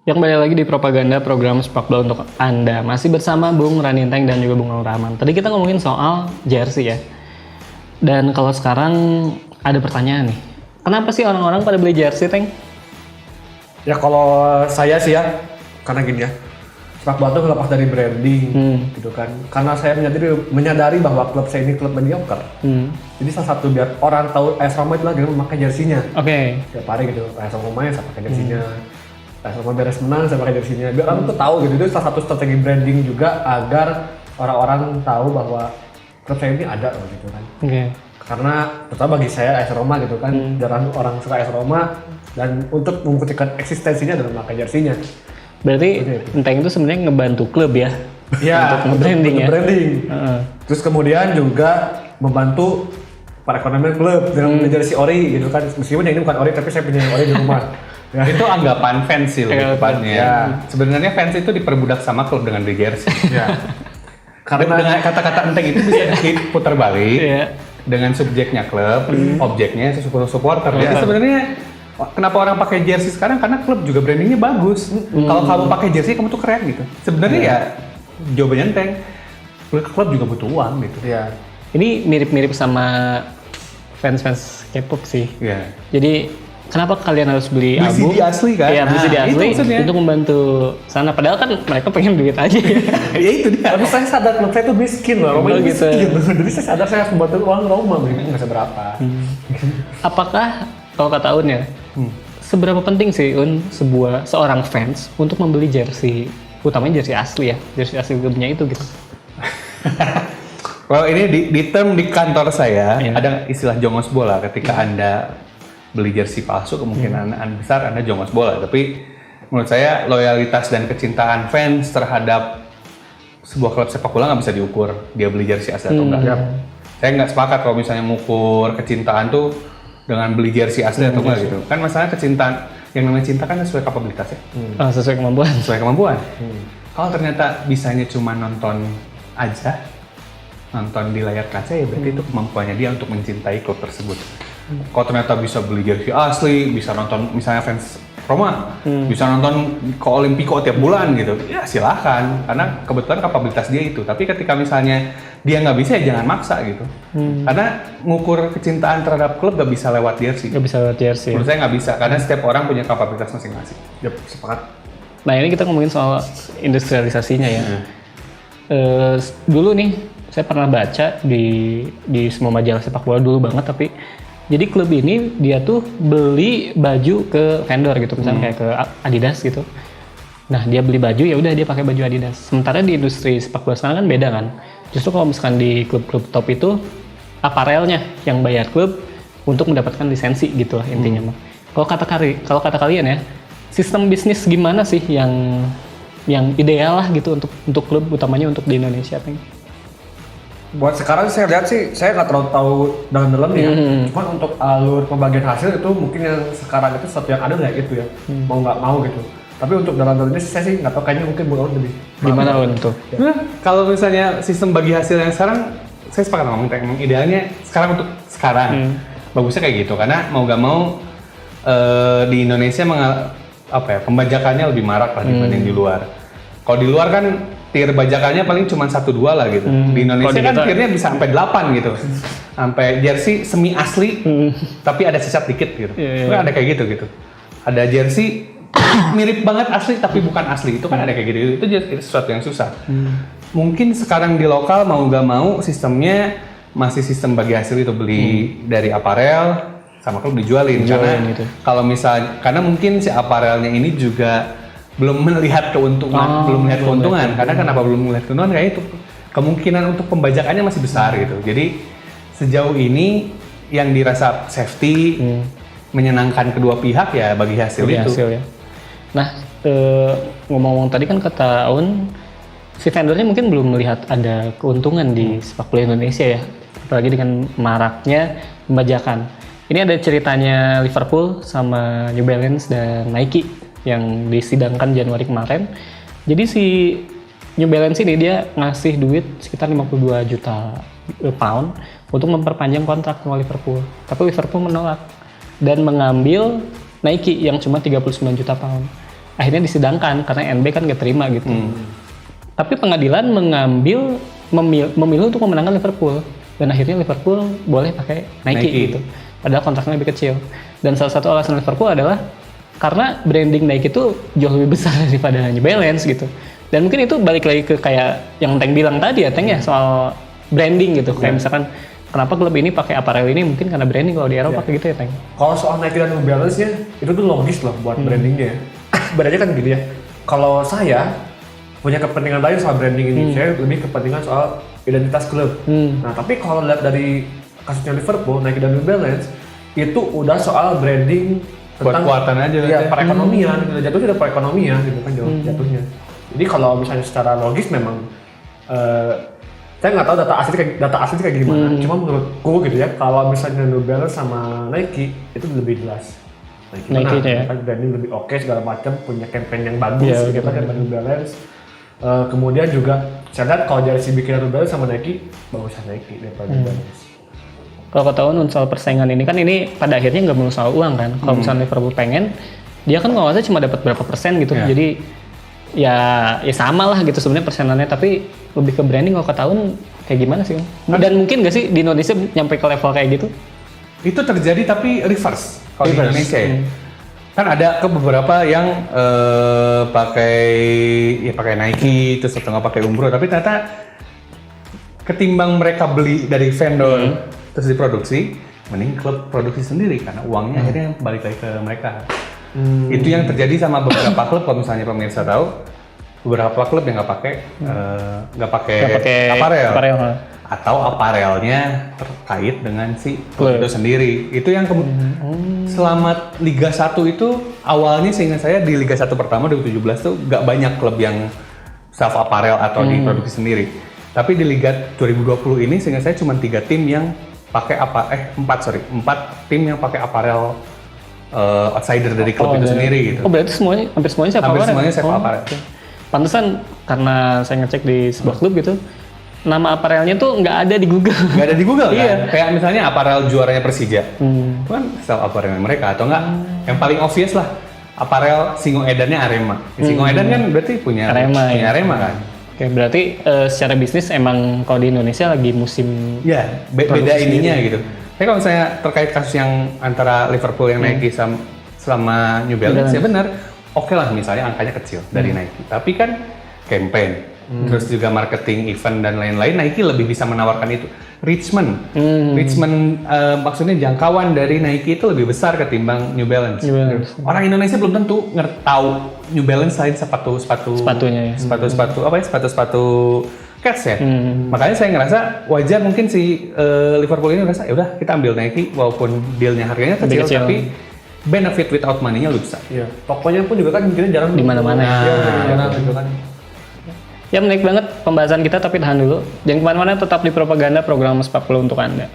Ya kembali lagi di propaganda program sepak bola untuk Anda. Masih bersama Bung Raninteng dan juga Bung Rahman. Tadi kita ngomongin soal jersey ya. Dan kalau sekarang ada pertanyaan nih. Kenapa sih orang-orang pada beli jersey, Teng? Ya kalau saya sih ya, karena gini ya, sepak bola itu lepas dari branding gitu kan. Karena saya menyadari bahwa klub saya ini klub mediocre. Jadi salah satu biar orang tahu AS Roma itu lagi memakai jersinya. Oke. Tiap hari gitu, AS Roma ya saya pakai jersinya. AS Roma beres menang saya pakai jersinya. Biar orang tuh tahu gitu. Itu salah satu strategi branding juga agar orang-orang tahu bahwa klub saya ini ada gitu kan. Oke. Karena terutama bagi saya AS Roma gitu kan, jarang orang suka AS Roma dan untuk membuktikan eksistensinya adalah memakai jersinya. Berarti Enteng itu sebenarnya ngebantu klub ya? Ya, untuk nge-branding ya? branding. Terus kemudian juga membantu perekonomian klub dengan beli jersey ori gitu kan. Meskipun yang ini bukan ori tapi saya punya yang ori di rumah. Ya. Itu anggapan fans sih lebih tepatnya. Ya. Sebenarnya fans itu diperbudak sama klub dengan beli jersey. Ya. Karena dengan kata-kata Enteng itu bisa diputar balik Iya. dengan subjeknya klub, objeknya supporter. Jadi sebenarnya kenapa orang pakai jersey sekarang karena klub juga brandingnya bagus. Kalau kamu pakai jersey kamu tuh keren gitu. Sebenarnya ya jawabannya Enteng. Klub juga butuh uang gitu. Ya. Ini mirip-mirip sama fans-fans K-pop sih. Iya. Jadi kenapa kalian harus beli Beli album? CD asli kan? Iya, beli Nah, CD itu asli maksudnya. untuk membantu sana. Padahal kan mereka pengen duit aja. Ya itu dia. Tapi saya sadar klub saya itu miskin loh, Roma Oh, itu gitu. miskin. Jadi saya sadar saya harus membantu uang Roma, mungkin nggak seberapa. Apakah kalau kata Un ya, seberapa penting sih Un seorang fans untuk membeli jersey, utamanya jersey asli ya, jersey asli klubnya itu gitu? Kalau ini di term di kantor saya Iya. ada istilah jongos bola. Ketika Anda beli jersey palsu, kemungkinan besar Anda jongos bola. Tapi menurut saya loyalitas dan kecintaan fans terhadap sebuah klub sepak bola nggak bisa diukur dia beli jersey asli atau enggak. Saya nggak sepakat kalau misalnya mengukur kecintaan tuh dengan beli jersey asli atau enggak gitu. Kan masalahnya kecintaan, yang namanya cinta kan sesuai kapabilitas ya, Sesuai kemampuan. sesuai kemampuan. Kalau ternyata bisanya cuma nonton aja, nonton di layar kaca ya berarti itu kemampuannya dia untuk mencintai klub tersebut. Kalau ternyata bisa beli jersey asli, bisa nonton misalnya fans Roma, bisa nonton ke Olimpico tiap bulan gitu, ya silahkan. Karena kebetulan kapabilitas dia itu. Tapi ketika misalnya dia nggak bisa ya jangan maksa gitu. Karena ngukur kecintaan terhadap klub nggak bisa lewat jersey. Nggak bisa lewat jersey. Menurut saya nggak bisa, karena setiap orang punya kapabilitas masing-masing. Yap, sepakat. Nah ini kita ngomongin soal industrialisasinya ya. Dulu nih saya pernah baca di semua majalah sepak bola dulu banget, tapi jadi klub ini dia tuh beli baju ke vendor gitu, misalnya kayak ke Adidas gitu. Nah dia beli baju ya udah dia pakai baju Adidas. Sementara di industri sepak bola sekarang kan beda kan. Justru kalau misalkan di klub-klub top itu aparelnya yang bayar klub untuk mendapatkan lisensi gitu lah intinya mah. Kalau kata kalian ya, sistem bisnis gimana sih yang ideal lah gitu untuk klub, utamanya untuk di Indonesia Teng? Buat sekarang saya lihat sih, saya nggak terlalu tahu dalam-dalam ya. Cuman untuk alur pembagian hasil itu mungkin yang sekarang itu sesuatu yang ada kayak gitu ya. Mau nggak mau gitu. Tapi untuk dalam-dalamnya saya sih nggak tahu, kayaknya mungkin bukan lebih. Gimana Un tuh? Kalau misalnya sistem bagi hasil yang sekarang, saya sepakat ngomong emang idealnya sekarang untuk sekarang. Bagusnya kayak gitu, karena mau nggak mau di Indonesia pembajakannya lebih marak lah dibanding di luar. Kalau di luar kan tier bajakannya paling cuma 1-2 lah gitu. Di Indonesia kan tiernya bisa sampai 8 gitu. Sampai jersey semi asli, tapi ada cacat dikit gitu. Kan ada kayak gitu. Ada jersey mirip banget asli tapi bukan asli. Itu kan ada kayak gitu. Itu sesuatu yang susah. Mungkin sekarang di lokal mau nggak mau sistemnya masih sistem bagi hasil itu, beli dari aparel sama klub dijualin karena gitu. Kalau karena mungkin si aparelnya ini juga belum melihat keuntungan, karena kenapa belum melihat keuntungan kayak itu kemungkinan untuk pembajakannya masih besar gitu. Jadi sejauh ini yang dirasa safety, menyenangkan kedua pihak ya bagi hasil Bagi itu. hasil ya. Nah ngomong-ngomong tadi kan kata Aun, si vendornya mungkin belum melihat ada keuntungan di sepak bola Indonesia ya, apalagi dengan maraknya pembajakan. Ini ada ceritanya Liverpool sama New Balance dan Nike yang disidangkan Januari kemarin. Jadi si New Balance ini dia ngasih duit sekitar 52 juta pound untuk memperpanjang kontrak sama Liverpool. Tapi Liverpool menolak dan mengambil Nike yang cuma 39 juta pound. akhirnya disidangkan karena NB kan nggak terima gitu. Tapi pengadilan memilih untuk memenangkan Liverpool dan akhirnya Liverpool boleh pakai Nike gitu. Padahal kontraknya lebih kecil. Dan salah satu alasan Liverpool adalah karena branding Nike itu jauh lebih besar daripada New Balance gitu. Dan mungkin itu balik lagi ke kayak yang Teng bilang tadi ya, Teng ya, soal branding gitu. Kayak misalkan kenapa klub ini pakai apparel ini mungkin karena branding, kalau di Eropa pakai gitu ya, Teng. Kalau soal Nike dan New Balance-nya itu tuh logis loh buat brandingnya. Bedanya kan gini ya. Kalau saya punya kepentingan lain soal branding ini, saya lebih kepentingan soal identitas klub. Nah, tapi kalau lihat dari kasusnya Liverpool, Nike dan New Balance itu udah soal branding tentang kuat-kuatan aja ya, perekonomian gitu. Jatuhnya udah perekonomian gitu kan jatuhnya. Jadi kalau misalnya secara logis memang saya nggak tahu data asli kayak gimana. Cuma menurutku gitu ya, kalau misalnya New Balance sama Nike itu lebih jelas. Nike ya. Kan branding lebih oke segala macam, punya campaign yang bagus gitu kan dari New Balance. Kemudian juga saya lihat kalau dari si bikin New Balance sama Nike, bagusan Nike daripada New Balance. Kalau ketahuan soal persaingan ini kan ini pada akhirnya nggak melulu soal uang kan. Kalau misalnya Liverpool pengen, dia kan kalau nggak salah cuma dapat berapa persen gitu. Jadi ya sama lah gitu sebenarnya persenannya, tapi lebih ke branding. Kalau ketahuan kayak gimana sih? Dan mungkin nggak sih di Indonesia nyampe ke level kayak gitu? Itu terjadi tapi reverse kalau di Indonesia ya. Kan ada ke beberapa yang pakai Nike terus atau nggak pakai Umbro, tapi ternyata ketimbang mereka beli dari vendor terus diproduksi, mending klub produksi sendiri karena uangnya akhirnya balik lagi ke mereka. Itu yang terjadi sama beberapa klub. Kalau misalnya pemirsa tahu, beberapa klub yang nggak pakai aparel. Atau aparelnya terkait dengan si klub itu sendiri. Itu yang selama Liga 1 itu awalnya seingat saya di Liga 1 pertama 2017 tuh nggak banyak klub yang self aparel atau diproduksi sendiri. Tapi di Liga 2020 ini seingat saya cuma 3 tim yang pakai 4 tim yang pakai aparel outsider dari klub itu sendiri gitu. Oh berarti hampir semuanya self aparel? Hampir semuanya self aparel. Pantesan karena saya ngecek di sebuah klub gitu, nama aparelnya tuh nggak ada di Google. Nggak ada di Google kan? Iya. Kayak misalnya aparel juaranya Persija. Itu kan self aparel mereka atau enggak yang paling obvious lah aparel Singo Edannya Arema. Singo Edan kan berarti punya Arema kan. Oke, berarti secara bisnis emang kalau di Indonesia lagi musim beda ininya gitu. Tapi kalau misalnya terkait kasus yang antara Liverpool yang Nike selama New Balance ya benar. Oke lah misalnya angkanya kecil dari Nike. Tapi kan campaign terus juga marketing, event dan lain-lain, Nike lebih bisa menawarkan itu. Richmond, maksudnya jangkauan dari Nike itu lebih besar ketimbang New Balance. Orang Indonesia belum tentu tahu New Balance selain sepatunya ya. Sepatu cats ya. Makanya saya ngerasa wajar mungkin si Liverpool ini ngerasa ya udah kita ambil Nike walaupun dealnya harganya kecil. Tapi benefit without money-nya lebih besar. Iya. Tokonya pun juga kan mungkin jarang di mana-mana. Jarang gitu kan. Ya menarik banget pembahasan kita, tapi tahan dulu. Jangan kemana-mana, tetap di Propaganda, program sepak bola untuk Anda.